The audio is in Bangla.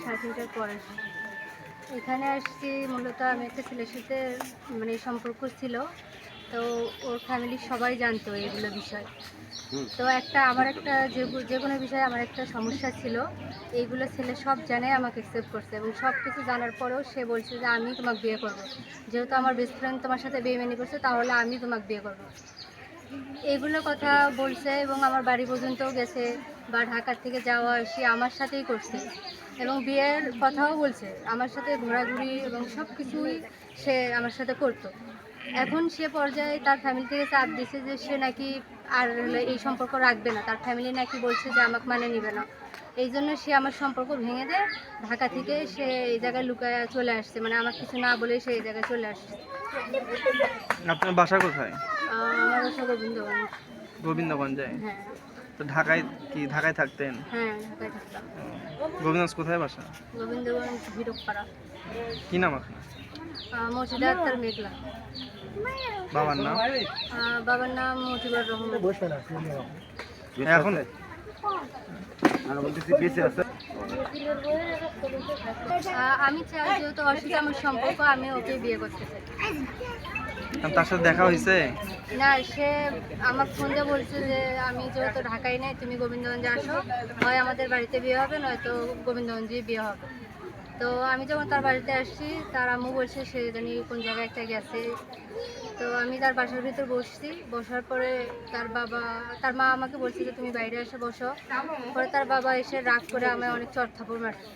3:30টার পরে। এখানে আসছি মূলত আমি একটা ছেলের সাথে মানে সম্পর্ক ছিল। তো ওর ফ্যামিলির সবাই জানতো এগুলো বিষয়। তো আমার একটা যে কোনো বিষয়ে আমার একটা সমস্যা ছিল। এইগুলো ছেলে সব জানে, আমাকে অ্যাকসেপ্ট করছে এবং সব কিছু জানার পরেও সে বলছে যে আমি তোমাকে বিয়ে করব। যেহেতু আমার বেস্ট ফ্রেন্ড তোমার সাথে বেইমানি করছে, তাহলে আমি তোমাকে বিয়ে করব। এগুলো কথা বলছে এবং আমার বাড়ি পর্যন্তও গেছে বা ঢাকা থেকে যাওয়া আসি আমার সাথেই করছে এবং বিয়ের কথাও বলছে। আমার সাথে ঘোরাঘুরি এবং সব কিছুই সে আমার সাথে করতো। এখন সে পর্যায়ে তার ফ্যামিলি থেকে চাপ দিছে যে সে নাকি আর এই সম্পর্ক রাখবে না। তার ফ্যামিলি নাকি বলছে যে আমাকে মানে নিবে না। এই জন্য সে আমার সম্পর্ক ভেঙে দেয়। ঢাকা থেকে সে এই জায়গায় লুকায় চলে আসছে, মানে আমার কিছু না বলে সে এই জায়গায় চলে আসছে। আপনার বাসা কোথায়? আমার বাসা গোবিন্দগঞ্জ। গোবিন্দগঞ্জে। হ্যাঁ। তো ঢাকায় থাকতেন? হ্যাঁ, ঢাকায় থাকতাম। গোবিন্দগঞ্জ কোথায় বাসা? গোবিন্দগঞ্জ হিরকপাড়া। কি নাম আপনার? মর্জিদা আক্তার মেঘলা। বাবার নাম? বাবার নাম মজিবুর রহমান। এখন আমি চাই যেহেতু ওর সাথে আমার সম্পর্ক, আমি ওকে বিয়ে করতে চাই। তার সাথে দেখা হয়েছে? না, সে আমাকে ফোন দিয়ে বলছে যে আমি যেহেতু ঢাকায় নেই, তুমি গোবিন্দগঞ্জে আসো, হয় আমাদের বাড়িতে বিয়ে হবে নয়তো গোবিন্দগঞ্জে বিয়ে হবে। তো আমি যখন তার বাড়িতে আসছি, তার আম্মু বলছে সে জানি কোন জায়গায় একটা গেছে। তো আমি তার বাসার ভিতর বসছি, বসার পরে তার মা আমাকে বলছে যে তুমি বাইরে এসে বসো। পরে তার বাবা এসে রাগ করে আমায় অনেক চড় থাপ্পড় মারছে।